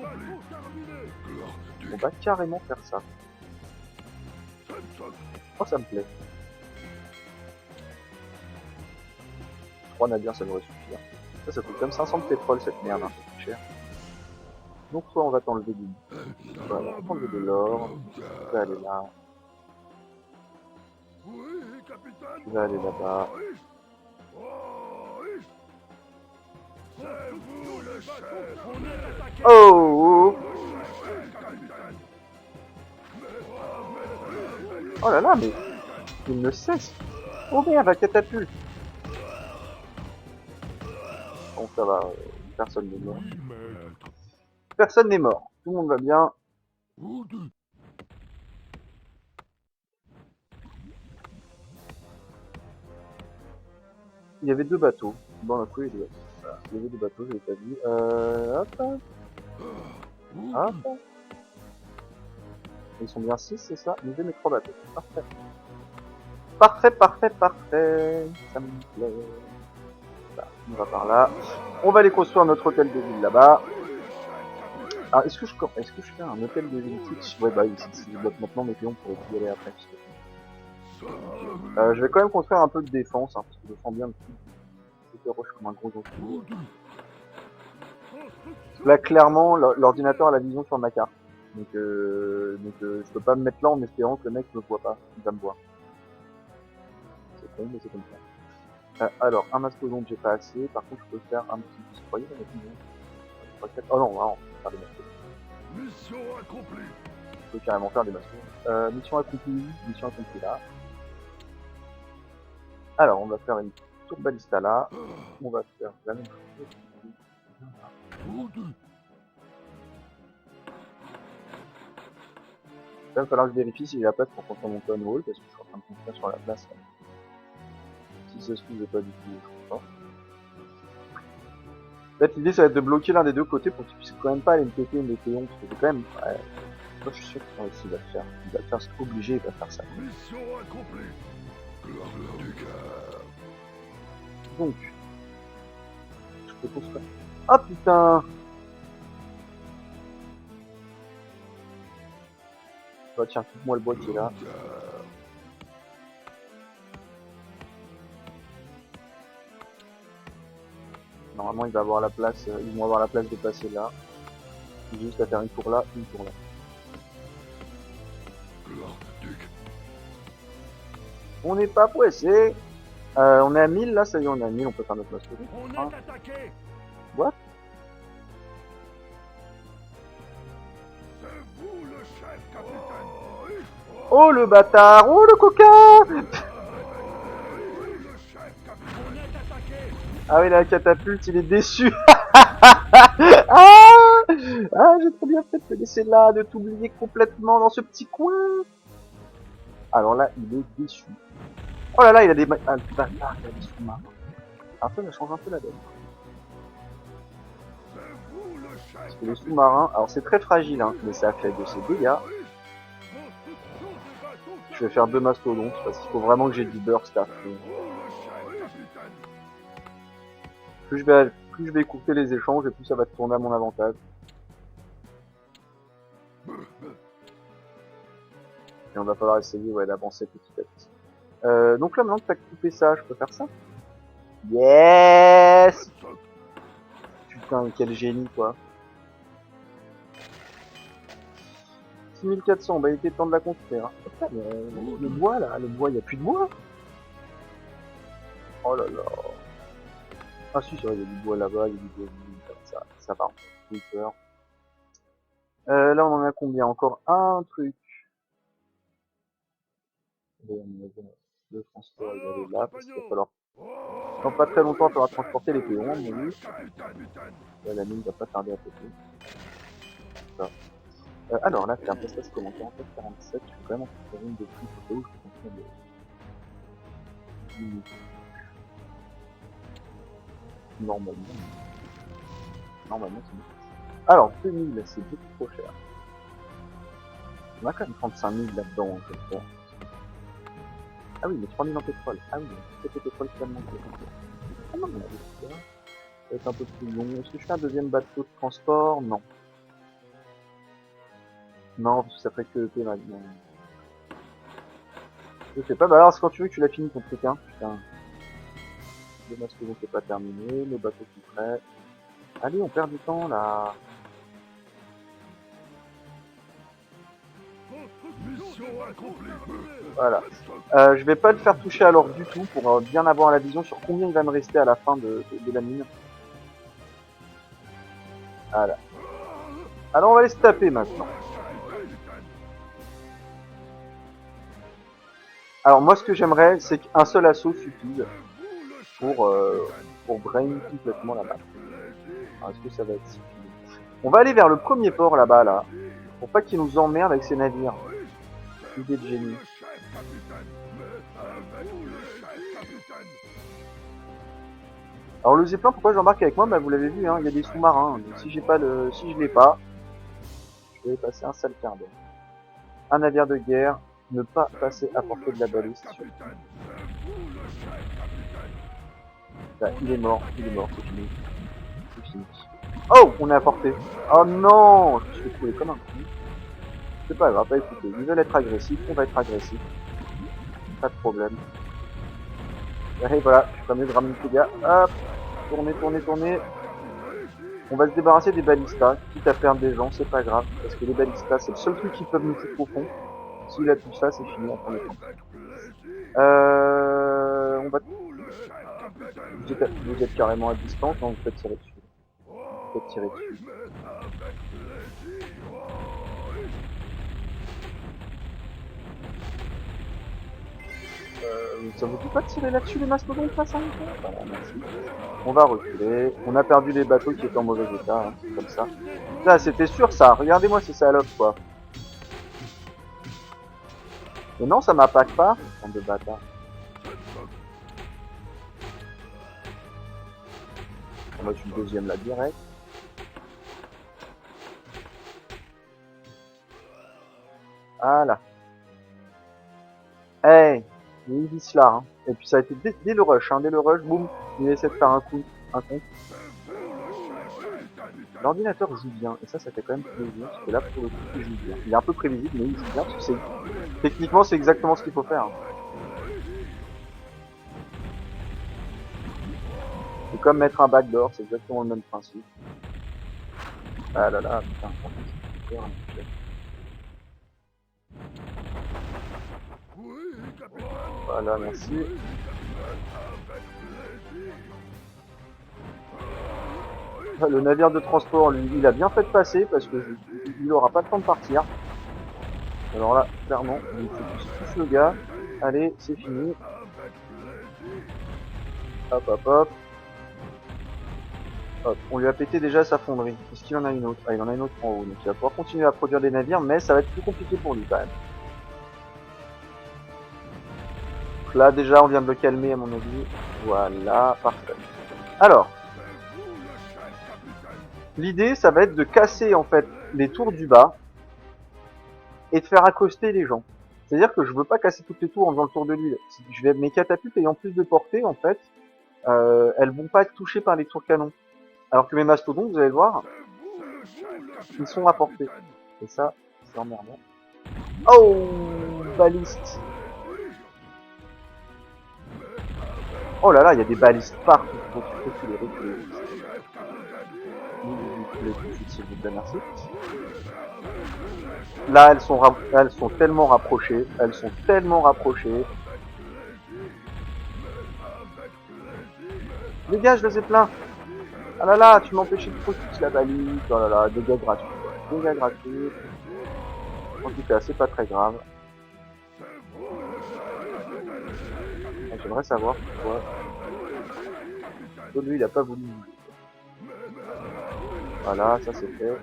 On va carrément faire ça. Oh, ça me plaît. 3 navires, ça devrait suffire. Ça coûte comme 500 de pétrole cette merde, hein, c'est plus cher. Donc soit on va t'enlever du... Voilà, on va t'enlever de l'or. Tu vas aller là. Tu vas aller là-bas. Oh! Oh là là, mais il ne cesse. Oh merde, la catapulte. Bon, ça va, personne n'est mort. Personne n'est mort. Tout le monde va bien. Il y avait 2 bateaux. Bon, on a trouvé 2 bateaux. Il y avait 2 bateaux, je l'ai pas dit. Hop. Hop. Ils sont bien 6, c'est ça? Ils avaient mes 3 bateaux. Parfait. Parfait, parfait, parfait. Ça me plaît. Là, on va par là. On va aller construire notre hôtel de ville là-bas. Alors, est-ce que je fais un hôtel de ville fixe? Ouais, bah oui, si je bloque maintenant mes pions pour y aller après. Je vais quand même construire un peu de défense, hein, parce que je sens bien le coup. Je rush comme un gros enculé. Là, clairement, l'ordinateur a la vision sur ma carte. Donc, je peux pas me mettre là en espérant que le mec me voit pas. Il va me voir. C'est con, mais c'est comme ça. Alors, un mastodonte, j'ai pas assez. Par contre, je peux faire un petit. Vous voyez, oh non, non, faire des mastodontes. Mission accomplie. Je peux carrément faire des mastodontes. Mission accomplie là. Alors, on va faire une tour balista là. On va faire la même chose. Il va falloir que je vérifie si j'ai la place pour construire mon town hall, parce que je suis en train de construire sur la place. Là. Si ça se trouve, j'ai pas du tout, je crois pas. En fait, l'idée, ça va être de bloquer l'un des deux côtés pour qu'il puisse quand même pas aller me péter une des péons, parce que j'ai quand même. Ouais, moi, je suis sûr qu'il va le faire. Il va le faire, c'est obligé, il va faire ça. Mission accomplie. Gloire du cœur. Donc, je peux construire. Ah putain! Bah tiens, coupe-moi le bois qui est là. Normalement, il va avoir la place, ils vont avoir la place de passer là. Juste à faire une tour là, une tour là. On n'est pas pressé. On est à 1000 là, ça y est, on est à 1000, on peut faire notre mastodonte. On est attaqué. What? C'est vous le chef, capitaine. Oh le bâtard! Oh le coquin! Ah oui, la catapulte, il est déçu. Ah, j'ai trop bien fait de te laisser là, de t'oublier complètement dans ce petit coin. Alors là, il est déçu. Oh là là, il a des... Ah, le bâtard, il a des sous-marins. Après, ça change un peu la donne. Parce que les sous-marins, alors c'est très fragile, hein, mais ça fait de ses dégâts. Je vais faire 2 mastodontes, parce qu'il faut vraiment que j'ai du burst à fond. Plus je vais écouter les échanges et plus ça va tourner à mon avantage. Et on va falloir essayer d'avancer petit à petit. Donc là maintenant que tu as coupé ça, je peux faire ça. Yes! Putain, quel génie quoi. 6400, bah il était temps de la construire. Putain, le bois là, il n'y a plus de bois. Oh là là. Ah si, c'est vrai, il y a du bois là-bas, il y a du bois ça part. J'ai peur. Là, on en a combien? Encore un truc. Le transport, il va aller là, parce qu'il va falloir... Dans pas très longtemps, il faudra transporter les péons, à mon avis. Là, la mine va pas tarder à péter. Ça. Alors là, c'est un peu ça, c'est commenté en fait 47, je vais quand même en faire une de plus, au cas où je peux construire des... Normalement, c'est bon. Alors, 2000, c'est beaucoup trop cher. On a quand même 35 000 là-dedans, en fait. Ah oui, mais 3000 en pétrole. Ah oui, c'est le pétrole qui va me manquer. Ah non, mais ça va être un peu plus long. Est-ce que je fais un deuxième bateau de transport? Non. Non, parce que ça ferait que EP maintenant. Je sais pas, bah alors c'est quand tu veux que tu l'as fini ton truc, hein. Putain. Le mastodonte n'est pas terminé, le bateau qui est prêt. Allez, on perd du temps là. Voilà. Je vais pas le faire toucher à l'or du tout pour bien avoir la vision sur combien il va me rester à la fin de la mine. Voilà. Alors on va aller se taper maintenant. Alors moi ce que j'aimerais c'est qu'un seul assaut suffise pour brain complètement la map. Est-ce que ça va être suffisant? On va aller vers le premier port là-bas là, pour pas qu'il nous emmerde avec ses navires. Idée de génie. Alors le Zeppelin, pourquoi j'embarque avec moi? Bah vous l'avez vu, hein, il y a des sous-marins. Donc si j'ai pas si je l'ai pas, je vais passer un sale quart d'heure. Un navire de guerre, ne pas passer à portée de la baliste. Là, il est mort, c'est fini. C'est fini. Oh, on est à portée. Oh non, je me suis trouvé comme un coup. C'est pas grave, bah écoutez, ils veulent être agressifs, on va être agressif. Pas de problème. Et voilà, je permets de ramener les gars. Hop, tournez. On va se débarrasser des balistas, quitte à perdre des gens, c'est pas grave, parce que les balistas, c'est le seul truc qui peuvent nous foutre au fond. S'il a tout ça, c'est fini en premier temps. On va... Vous êtes carrément à distance, donc vous faites tirer dessus. Vous faites tirer dessus. Ça vous dit pas de tirer là-dessus les mastodontes face à nous? Voilà, merci. On va reculer. On a perdu les bateaux qui étaient en mauvais état, hein, c'est comme ça. Là, c'était sûr ça. Regardez-moi ces salopes, quoi. Mais non, ça m'appâte pas, bande de bâtards. On va tuer le deuxième là direct. Voilà. Hey, il vise là, hein. Et puis ça a été dès le rush, boum, il essaie de faire un compte. L'ordinateur joue bien, et ça fait quand même plaisir, parce que là, pour le coup, il joue bien. Il est un peu prévisible, mais il joue bien, parce que techniquement, c'est exactement ce qu'il faut faire. Hein. C'est comme mettre un backdoor, c'est exactement le même principe. Ah là là, putain, voilà, merci. Le navire de transport, lui, il a bien fait de passer parce que il aura pas le temps de partir. Alors là, clairement, il faut qu'il se touche le gars. Allez, c'est fini. Hop. Hop, on lui a pété déjà sa fonderie. Est-ce qu'il en a une autre? Ah, il en a une autre en haut. Donc il va pouvoir continuer à produire des navires, mais ça va être plus compliqué pour lui quand même. Donc là, déjà, on vient de le calmer à mon avis. Voilà, parfait. Alors, l'idée, ça va être de casser en fait les tours du bas et de faire accoster les gens. C'est-à-dire que je veux pas casser toutes les tours en faisant le tour de l'île. Mes catapultes ayant plus de portée, en fait, elles vont pas être touchées par les tours canons. Alors que mes mastodontes, vous allez le voir, ils sont à portée. Et ça, c'est emmerdant. Oh, baliste. Oh là là, il y a des balistes partout. Donc il faut les reculer. S'il vous plaît, merci. Là, elles sont tellement rapprochées. Les gars, je les ai pleins. Ah là là, tu m'empêchais de focus la balise. Oh là là, dégâts gratuits. En tout cas, c'est pas très grave. J'aimerais savoir pourquoi. Lui, il a pas voulu bouger. Voilà, ça c'est fait.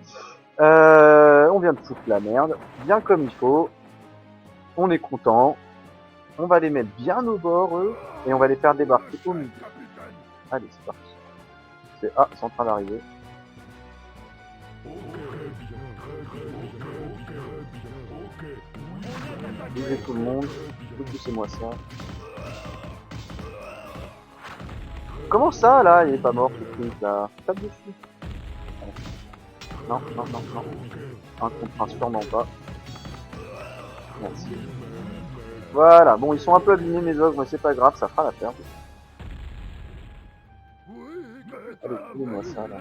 On vient de foutre la merde, bien comme il faut. On est content. On va les mettre bien au bord, eux, et on va les faire débarquer au milieu. Allez, c'est parti. C'est en train d'arriver. Bougez tout le monde. Poussez-moi ça. Comment ça, là, il est pas mort, ce truc, là? Tape dessus. Non. Un contre sûrement pas. Merci. Voilà, bon, ils sont un peu abîmés, mes ogres, mais c'est pas grave, ça fera la perte. Allez, coulez-moi ça, là.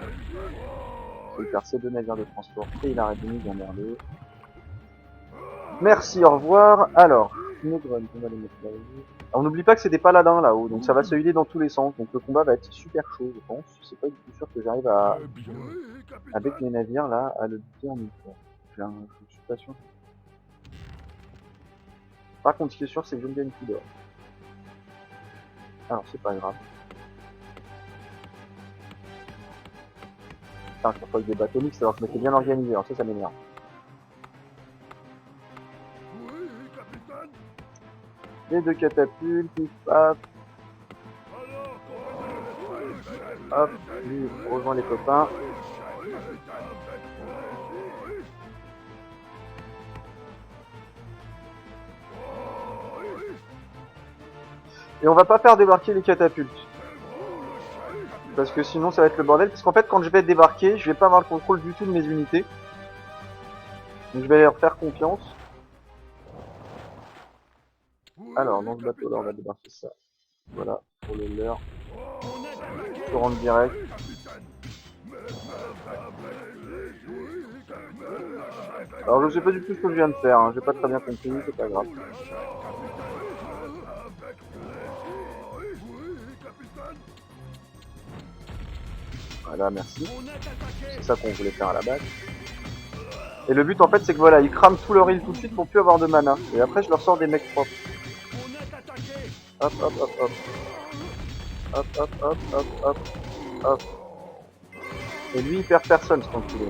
Je vais faire ces deux navires de transport, et il arrête de nous emmerder. Merci, au revoir. Alors, nos grunts, on va les mettre là-haut. On n'oublie pas que c'est des paladins là-haut, donc ça va se healer dans tous les sens, donc le combat va être super chaud, je pense. C'est pas du tout sûr que j'arrive à, avec mes navires là, à le buter en une fois. Je suis pas sûr. Par contre, ce qui est sûr, c'est que je me gagne tout d'or. Alors, c'est pas grave. Putain, je pense pas avec des bateaux mixtes alors que je m'étais bien organisé, alors ça m'énerve. Les deux catapultes, hop. Hop, lui, rejoint les copains. Et on va pas faire débarquer les catapultes. Parce que sinon ça va être le bordel. Parce qu'en fait quand je vais débarquer, je vais pas avoir le contrôle du tout de mes unités. Donc je vais leur faire confiance. Alors dans ce bateau là on va débarquer ça. Voilà, pour le leur. Je rentre direct. Alors je sais pas du tout ce que je viens de faire, hein. J'ai pas très bien compris, c'est pas grave. Voilà, merci. C'est ça qu'on voulait faire à la base. Et le but en fait c'est que voilà, ils crament tout leur île tout de suite pour plus avoir de mana. Et après je leur sors des mecs propres. Hop hop hop hop. Hop hop hop hop hop hop. Et lui il perd personne ce enculé.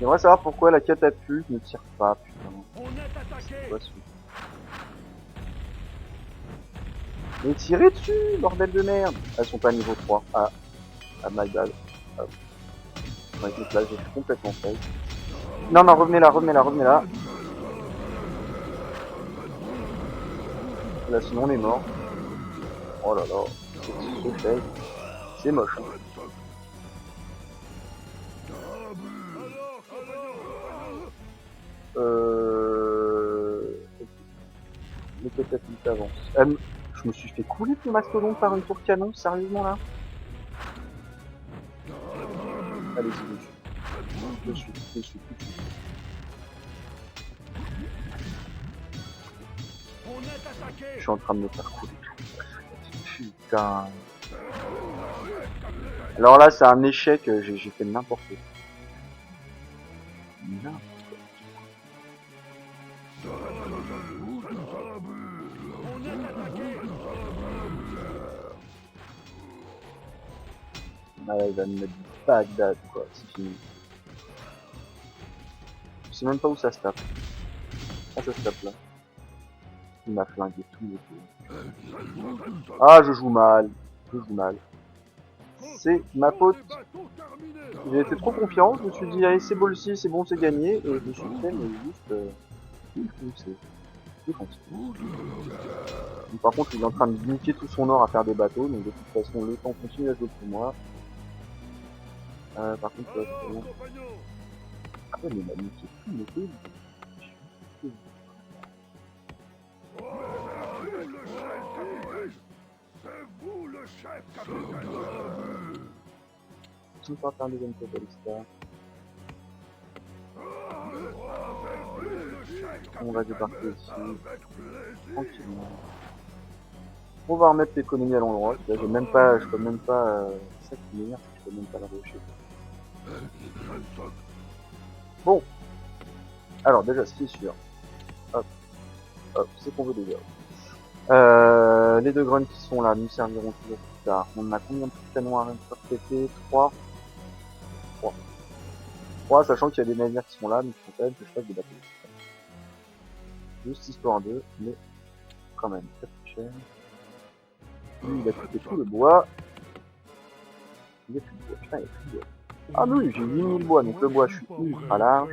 J'aimerais savoir pourquoi la catapulte ne tire pas, putain. C'est quoi ce truc ? Mais tirez dessus, bordel de merde. Elles sont pas niveau 3. Ah my bad. Hop. Ouais, donc là, j'ai complètement fail. Non, non, revenez là, revenez là, revenez là. Là, sinon on est mort. Oh là là, c'est fail. C'est moche. Hein. Les catapultes avancent. Je me suis fait couler mon mastodonte par une tour canon, sérieusement là? Allez-y, dessus. Dessus, tout de suite. Je suis en train de me faire couler. Putain. Alors là, c'est un échec, j'ai fait n'importe quoi. Ah là, il va me mettre du Bagdad, quoi, c'est fini. Je sais même pas où ça se tape. Ah, ça se tape là. Il m'a flingué tout le tour. Ah, je joue mal. Je joue mal. C'est ma faute. J'ai été trop confiant, je me suis dit, allez, c'est beau aussi, c'est bon, c'est gagné, et je me suis fait, mais juste, par contre, il est en train de niquer tout son or à faire des bateaux, donc de toute façon, le temps continue à jouer pour moi. Par contre, c'est bon. Ah ouais, mais il a niqué tout le truc. Je ne peux pas faire un deuxième totalista. On va débarquer ici, tranquillement. On va remettre l'économie à l'endroit. Là, je peux même pas s'accueillir, je peux même pas la rocher. Bon. Alors déjà, ce qui est sûr. Hop. Hop, c'est qu'on veut déjà. Les deux grunts qui sont là nous serviront toujours plus tard. On a combien de canons à faire péter? 3, sachant qu'il y a des navires qui sont là, mais il faut quand même que je fasse des bateaux. Juste histoire d'eux, mais quand même, ça coûte cher. Lui, il a coupé tout le bois. Il n'y a plus de bois, putain, il n'y a plus de bois. Ah oui, j'ai 8000 bois, donc le bois, je suis ultra large.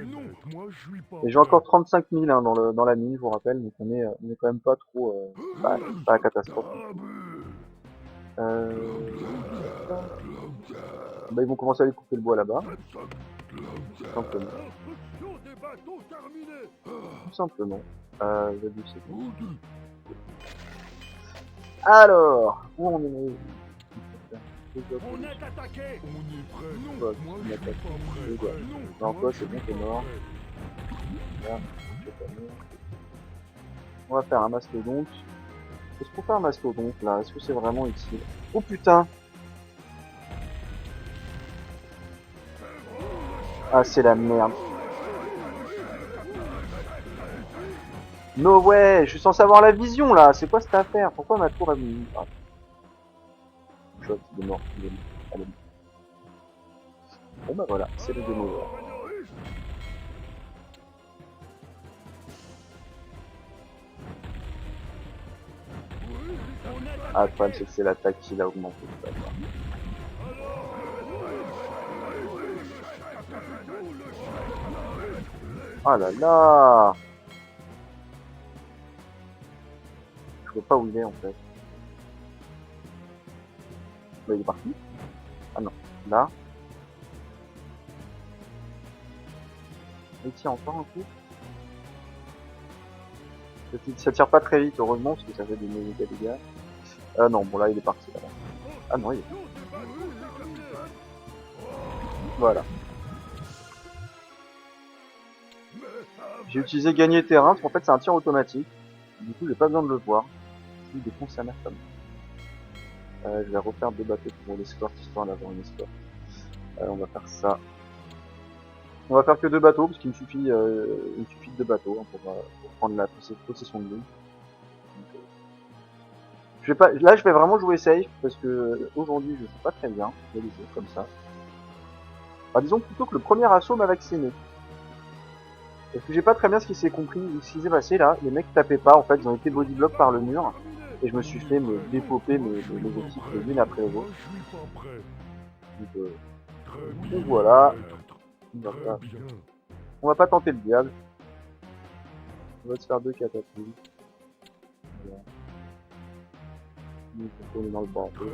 Et j'ai encore 35 000 hein, dans la mine, je vous rappelle, donc on est quand même pas trop... pas la catastrophe. Bah, ils vont commencer à aller couper le bois là-bas. Tout simplement. Tout simplement. Alors, où on est? On est attaqué. On est prêt. Non, Quoi, moi je suis pas prêt. Non, toi c'est bon, t'es mort. Là, on va faire un mastodonte. Est-ce qu'on fait un mastodonte là? Est-ce que c'est vraiment utile? Oh putain! Ah, c'est la merde. No way! Je suis censé avoir la vision là! C'est quoi cette affaire? Pourquoi ma tour a mis... Ah. Shot, il est mort. Allez. Bon bah voilà, c'est le game over. Ah, le problème c'est que c'est l'attaque qui l'a augmenté. Ah là là! Je vois pas où il est en fait. Bah, il est parti. Ah non, là. Il tire encore un coup. Ça tire pas très vite, heureusement, parce que ça fait des méga dégâts. Ah non, bon là il est parti là. Ah non, il est... Voilà. J'ai utilisé gagner terrain, parce qu'en fait c'est un tir automatique. Du coup j'ai pas besoin de le voir. Il défonce sa mère comme je vais refaire 2 bateaux pour l'escorte, histoire d'avoir une escorte. On va faire ça. On va faire que 2 bateaux, parce qu'il me suffit de 2 bateaux hein, pour prendre la possession de l'île. Je vais pas, là je vais vraiment jouer safe, parce que aujourd'hui je joue pas très bien, je vais les jouer comme ça. Enfin, disons plutôt que le premier assaut m'a vacciné. Parce que j'ai pas très bien ce qui s'est compris, ce qui s'est passé là. Les mecs tapaient pas, en fait, ils ont été bodyblock par le mur. Et je me suis fait me dépoper mes équipes l'une après l'autre. Donc voilà. On va pas tenter le diable. On va se faire 2 catapultes. On est dans le bateau.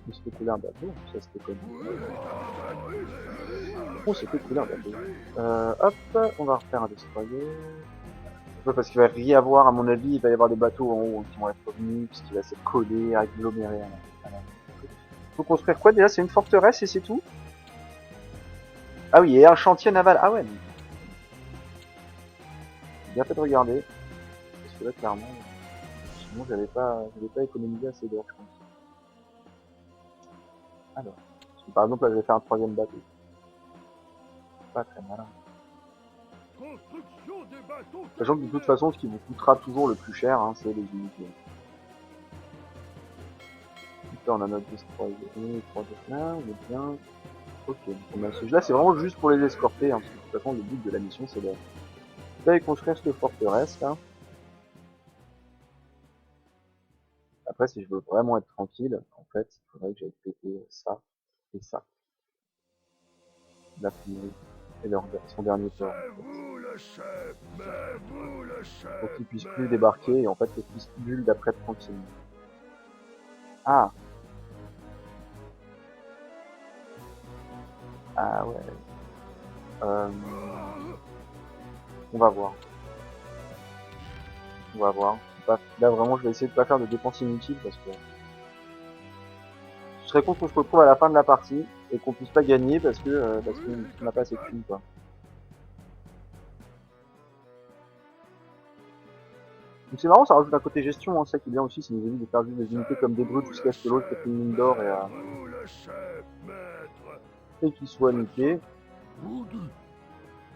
On se fait couler un bateau, ça c'était connu. On s'est fait couler un bateau. Hop, on va refaire un destroyer. Ouais, parce qu'il va y avoir, à mon avis, il va y avoir des bateaux en haut qui vont être revenus, puisqu'il va s'être collé, aggloméré. Faut construire quoi déjà? C'est une forteresse et c'est tout? Ah oui, et un chantier naval. Ah ouais. J'ai bien fait de regarder. Parce que là, clairement, sinon j'avais pas économisé assez d'or, je pense. Alors, par exemple, là, je vais faire un 3ème bateau. Pas très malin. Sachant que de toute façon, ce qui vous coûtera toujours le plus cher, hein, c'est les unités. Là, on a notre destroyer, 3 là, on est bien. Ok, on a ce jeu là, c'est vraiment juste pour les escorter, hein, parce que de toute façon, le but de la mission, c'est de construire cette forteresse, là. Après, si je veux vraiment être tranquille, en fait, il faudrait que j'aille péter ça et ça. La primerie et son dernier port. Pour qu'ils puissent plus débarquer et en fait qu'ils puissent bulle d'après tranquillement. Ah. Ah ouais. On va voir. On va voir. Là vraiment je vais essayer de pas faire de dépenses inutiles parce que je serais con qu'on se retrouve à la fin de la partie et qu'on puisse pas gagner parce qu'on n'a pas assez de thunes quoi. Donc c'est marrant, ça rajoute un côté gestion, hein, ça qui est bien aussi, ça nous évite de faire juste des unités comme des brutes jusqu'à ce que l'autre fait une mine d'or et qu'il soit niqué.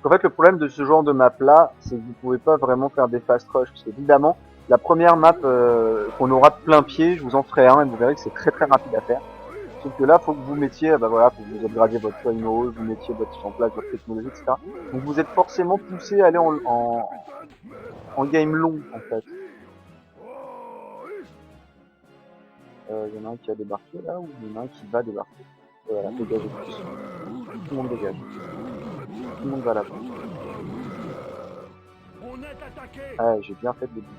En fait, le problème de ce genre de map là, c'est que vous pouvez pas vraiment faire des fast rush, parce qu'évidemment, la première map qu'on aura de plein pied, je vous en ferai un et vous verrez que c'est très très rapide à faire. Sauf que là, faut que vous mettiez, bah voilà, faut que vous upgradiez votre soigneau, vous mettiez en place votre technologie, etc. Donc vous êtes forcément poussé à aller en game long, en fait. Y en a un qui a débarqué là, ou il y en a un qui va débarquer. Voilà, dégagez tous. Tout le monde dégage. Tout le monde va là-bas. Ah, j'ai bien fait de le dire.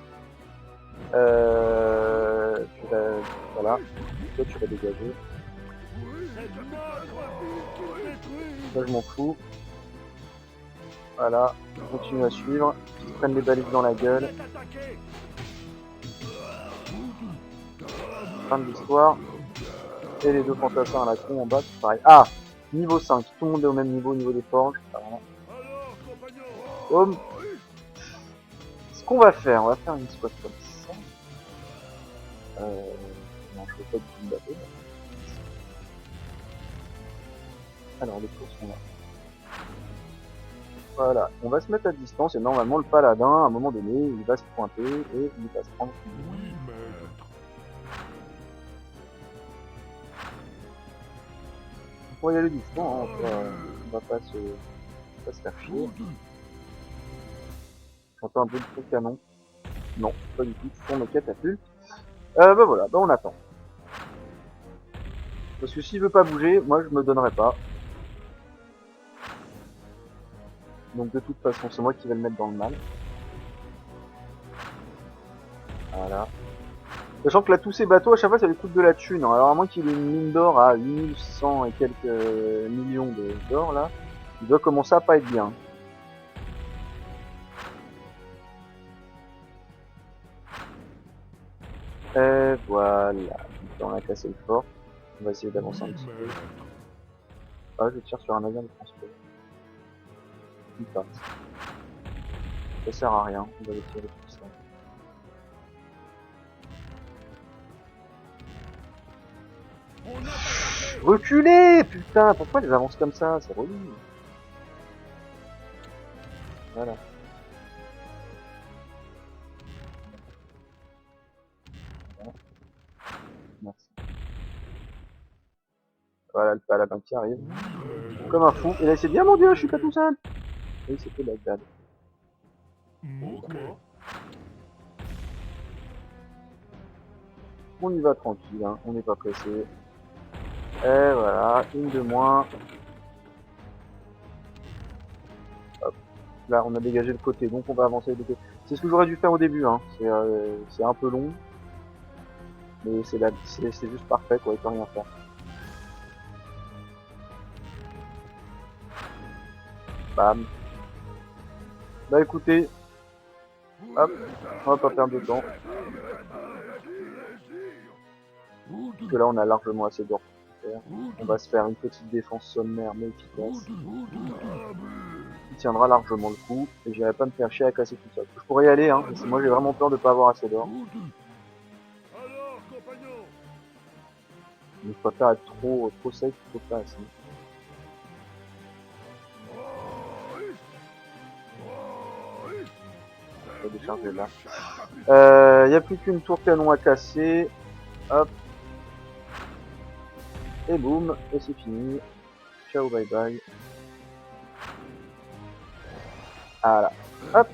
Voilà. Toi, tu vas dégager. Ça, je m'en fous. Voilà. On continue à suivre. Ils prennent les balises dans la gueule. Fin de l'histoire. Et les deux fantassins à la con en bas, c'est pareil. Ah! Niveau 5. Tout le monde est au même niveau, au niveau des forges. Home. Ce qu'on va faire, on va faire une squad comme ça. Non, je fais pas du tout de bateau. Alors, les tours sont là. Voilà, on va se mettre à distance et normalement le paladin, à un moment donné, il va se pointer et il va se prendre. On va y aller doucement, hein, on va pas se faire chier. J'entends un peu de canon. Non, pas du tout, ce sont nos catapultes. Bah voilà, bah on attend. Parce que s'il veut pas bouger, moi je me donnerai pas. Donc de toute façon, c'est moi qui vais le mettre dans le mal. Voilà. Sachant que là, tous ces bateaux, à chaque fois, ça lui coûte de la thune. Alors, à moins qu'il ait une mine d'or à 8600 et quelques millions d'or, là, il doit commencer à pas être bien. Et voilà. Donc, on a cassé le fort. On va essayer d'avancer un petit peu. Ah, je tire sur un navire de transport. Il part. Ça sert à rien. On va le tirer tout ça. Reculez, putain, pourquoi ils avancent comme ça? C'est relou. Voilà. Merci. Voilà, le paladin qui arrive. Comme un fou. Et là, c'est bien, mon dieu, je suis pas tout seul. Oui, c'était Bagdad. Ok. On y va tranquille, hein. On n'est pas pressé. Et voilà, une de moins. Hop. Là, on a dégagé le côté, donc on va avancer de côté. C'est ce que j'aurais dû faire au début, hein. C'est un peu long. Mais c'est juste parfait, quoi, il peut rien faire. Bam. Bah écoutez, hop, on va pas perdre de temps. Parce que là, on a largement assez d'or pour faire. On va se faire une petite défense sommaire mais efficace. Qui tiendra largement le coup. Et j'irai pas me faire chier à casser tout ça. Je pourrais y aller, hein, mais moi j'ai vraiment peur de pas avoir assez d'or. Alors, compagnon, Donc je préfère être trop safe plutôt que pas assez. On va décharger là. Y a plus qu'une tour canon à casser. Hop. Et boum, et c'est fini. Ciao, bye bye. Voilà. Hop.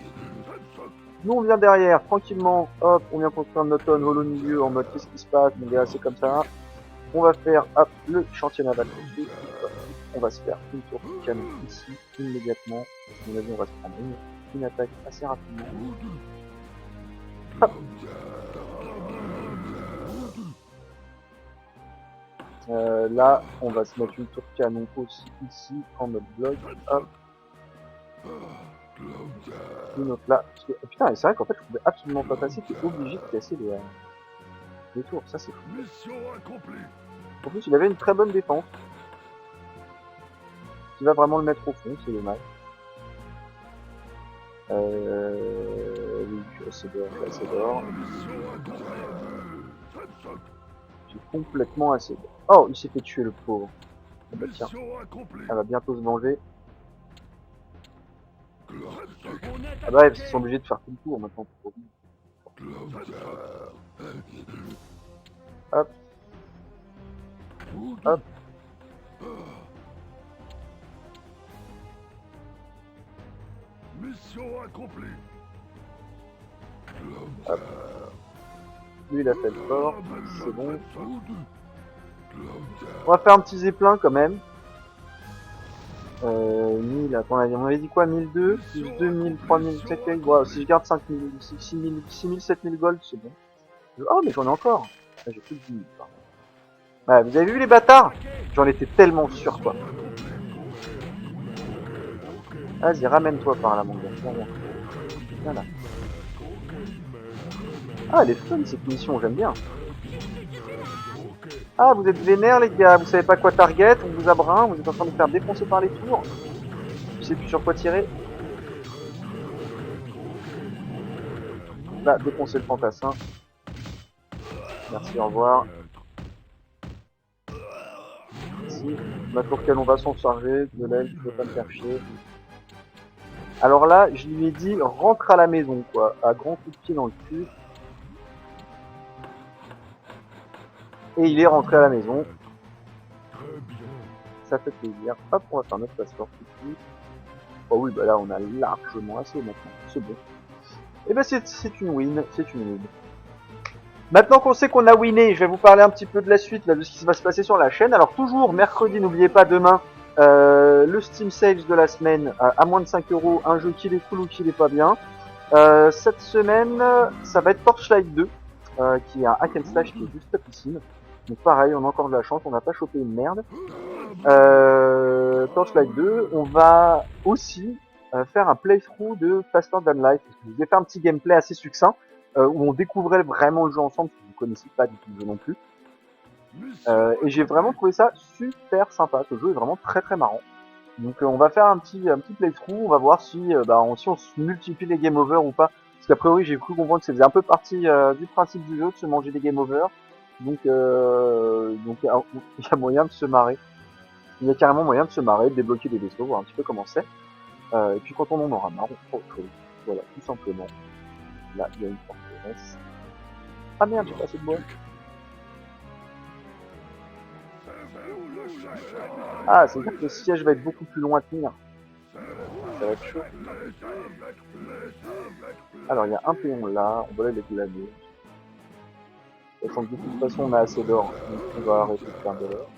Nous on vient derrière, tranquillement. Hop, on vient construire notre tonne au milieu en mode qu'est-ce qui se passe, mon gars, c'est comme ça. On va faire, hop, le chantier naval. On va se faire une tour de canon ici, immédiatement. À mon avis, on va se prendre une attaque assez rapidement. Hop. Là, on va se mettre une tour de canon aussi ici, en mode bloc. Hop. Une autre là. Parce que, oh putain, c'est vrai qu'en fait, je pouvais absolument pas passer, tu es obligé de casser les tours. Ça, c'est fou. mission accomplie. En plus, il avait une très bonne défense. Tu vas vraiment le mettre au fond, c'est dommage. Oui, assez d'or, assez d'or. J'ai complètement assez d'or. Oh, il s'est fait tuer le pauvre. Ah bah tiens, elle va bientôt se venger. Ah bah ils sont obligés de faire tout le tour maintenant. Hop. Hop. Mission accomplie. Hop. Lui il a fait le fort, c'est bon. On va faire un petit zeppelin quand même. 1000, attends, on avait dit quoi, 1002, plus 2000, 3000, voilà, si je garde 5000, 6000, 6000, 7000 gold, c'est bon. Oh, mais j'en ai encore. Ah, j'ai plus de 10 000, pardon. Ouais, vous avez vu les bâtards? J'en étais tellement sûr, quoi. Vas-y, ramène-toi par là, mon gars. Viens là. Ah, elle est fun, cette mission, j'aime bien. Ah, vous êtes vénères, les gars, vous savez pas quoi target, on vous a brun, vous êtes en train de vous faire défoncer par les tours. Je sais plus sur quoi tirer. Là, défoncer le fantassin. Merci, au revoir. Ici, ma tour canon va s'en charger, de l'aile, je peux pas me faire chier. Alors là, je lui ai dit, rentre à la maison, quoi, à grands coups de pied dans le cul. Et il est rentré à la maison. Ça fait plaisir. Hop, on va faire notre passeport tout de suite. Oh oui, bah là, on a largement assez maintenant. C'est bon. Et ben c'est une win, c'est une win. Maintenant qu'on sait qu'on a winné, je vais vous parler un petit peu de la suite, là, de ce qui va se passer sur la chaîne. Alors toujours, mercredi, n'oubliez pas, demain, le Steam Sales de la semaine, à moins de 5 €, un jeu qui est cool ou qui est pas bien. Cette semaine, ça va être Torchlight 2, qui est un hack and slash qui est juste topissime. Donc pareil, on a encore de la chance, on n'a pas chopé une merde. Torchlight 2, on va aussi faire un playthrough de Faster Than Light. Je vous ai fait un petit gameplay assez succinct, où on découvrait vraiment le jeu ensemble, parce que vous ne connaissez pas du tout le jeu non plus. Et j'ai vraiment trouvé ça super sympa, ce jeu est vraiment très très marrant. Donc on va faire un petit playthrough, on va voir si si on se multiplie les game over ou pas. Parce qu'a priori j'ai cru comprendre que ça faisait un peu partie du principe du jeu de se manger des game over. Donc il y a moyen de se marrer. Il y a carrément moyen de se marrer, de débloquer des vaisseaux, voir un petit peu comment c'est. Et puis quand on en aura marre, on fera autre chose. Voilà, tout simplement. Là, il y a une forteresse. Ah merde, j'ai pas assez de bois. Ah, c'est dire que le siège va être beaucoup plus long à tenir. Ça va être chaud. Alors, il y a un péon là, on va aller les glaner. Sachant que de toute façon, on a assez d'or, donc on va arrêter de faire de l'or.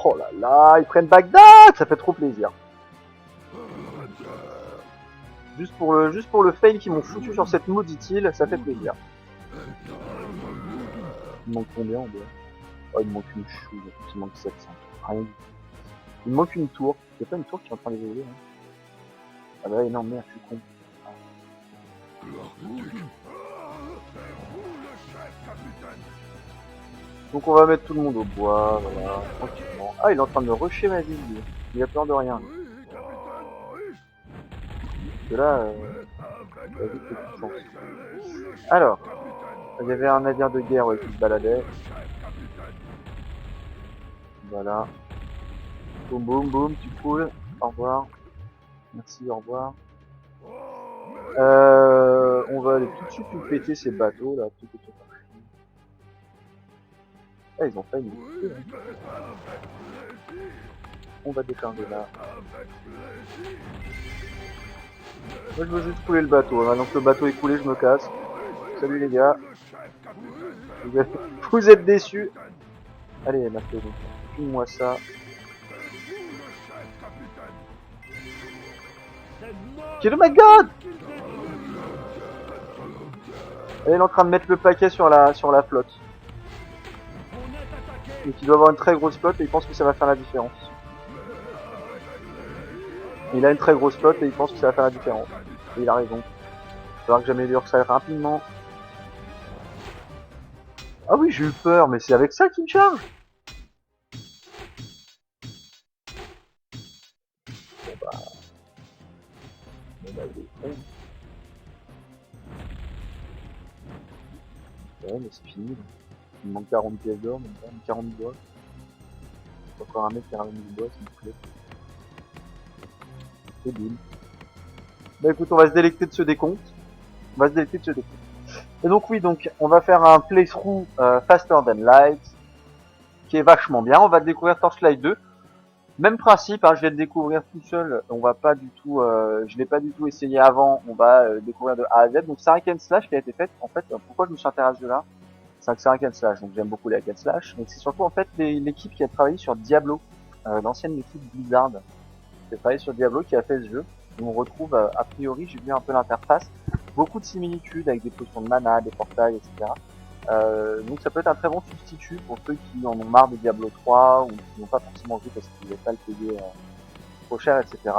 Oh là là, ils prennent Bagdad, ça fait trop plaisir. Juste pour le fail qu'ils m'ont foutu sur cette maudite île, ça fait plaisir. Il manque combien en dehors? Oh, il me manque une chose, il manque 700. Rien du tout. Il me manque une tour. Il y a pas une tour qui est en train d'évoluer, hein. Ah bah non, merde, je suis con. Donc on va mettre tout le monde au bois, voilà, tranquillement. Ah, il est en train de me rusher ma ville, lui. Il a peur de rien. Parce que là, il a vite les puissances. Alors, il y avait un navire de guerre qui se baladait. Voilà. Boum boum boum, tu coules. Au revoir. Merci, au revoir. On va aller tout de suite nous péter ces bateaux là. Ah, ils ont failli nous péter, hein. On va décharger là. Moi je veux juste couler le bateau. Maintenant que le bateau est coulé, je me casse. Salut les gars. Vous êtes déçus. Allez, Mastodon, filme-moi ça. Kill my god! Elle est en train de mettre le paquet sur la flotte. Donc il doit avoir une très grosse flotte et il pense que ça va faire la différence. Il a une très grosse flotte et il pense que ça va faire la différence. Et il a raison. Il va falloir que j'améliore ça rapidement. Ah oui, j'ai eu peur, mais c'est avec ça qu'il me charge. Bon bah, il est con. Ouais, mais c'est fini. Il me manque 40 pièces d'or, même pas, 40 bois. C'est encore un mec qui ramène du bois, s'il me plaît. C'est bien. Bah écoute, on va se délecter de ce décompte. Et donc oui, donc on va faire un playthrough Faster Than Light, qui est vachement bien. On va découvrir Torchlight 2. Même principe, hein, je vais le découvrir tout seul. On va pas du tout, je l'ai pas du tout essayé avant. On va découvrir de A à Z. Donc c'est un hack and slash qui a été fait. En fait, pourquoi je me suis intéressé là? C'est un hack and slash. Donc j'aime beaucoup les hack and slash. Mais c'est surtout en fait l'équipe qui a travaillé sur Diablo, l'ancienne équipe Blizzard, qui a travaillé sur Diablo, qui a fait ce jeu. On retrouve a priori, j'ai vu un peu l'interface, beaucoup de similitudes avec des potions de mana, des portails, etc. Donc ça peut être un très bon substitut pour ceux qui en ont marre de Diablo 3 ou qui n'ont pas forcément vu parce qu'ils ne voulaient pas le payer trop cher, etc.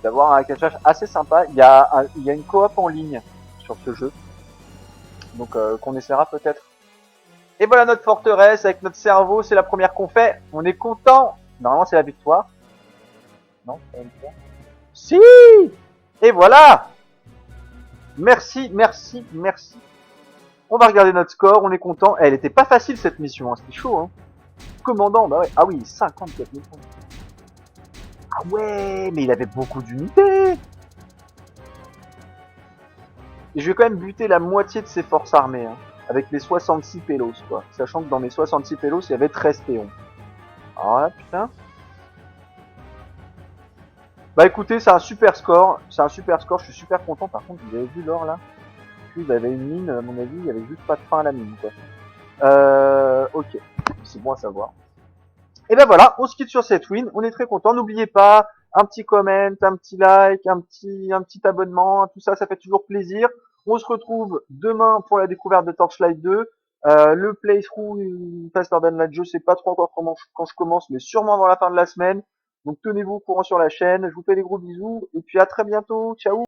D'avoir un hack and slash assez sympa. Il y a une coop en ligne sur ce jeu, donc qu'on essaiera peut-être. Et voilà notre forteresse avec notre cerveau, c'est la première qu'on fait. On est content. Normalement c'est la victoire. Non, c'est la victoire. Si. Et voilà. Merci. On va regarder notre score, on est content. Elle était pas facile cette mission, hein. C'était chaud, hein. Commandant, bah ouais. Ah oui, 54 000 points. Ah ouais, mais il avait beaucoup d'unités. Et je vais quand même buter la moitié de ses forces armées, hein, avec les 66 pélos, quoi. Sachant que dans mes 66 pélos, il y avait 13 péons. Ah là, putain. Bah écoutez, c'est un super score, je suis super content. Par contre, vous avez vu l'or là? Il avait une mine, à mon avis, il y avait juste pas de fin à la mine, quoi. Ok, c'est bon à savoir. Et ben voilà, on se quitte sur cette win, on est très content. N'oubliez pas un petit comment, un petit like, un petit abonnement, tout ça, ça fait toujours plaisir. On se retrouve demain pour la découverte de Torchlight 2. Le playthrough Fast Urban Night, je sais pas trop encore quand je commence, mais sûrement avant la fin de la semaine. Donc tenez-vous au courant sur la chaîne. Je vous fais des gros bisous et puis à très bientôt. Ciao.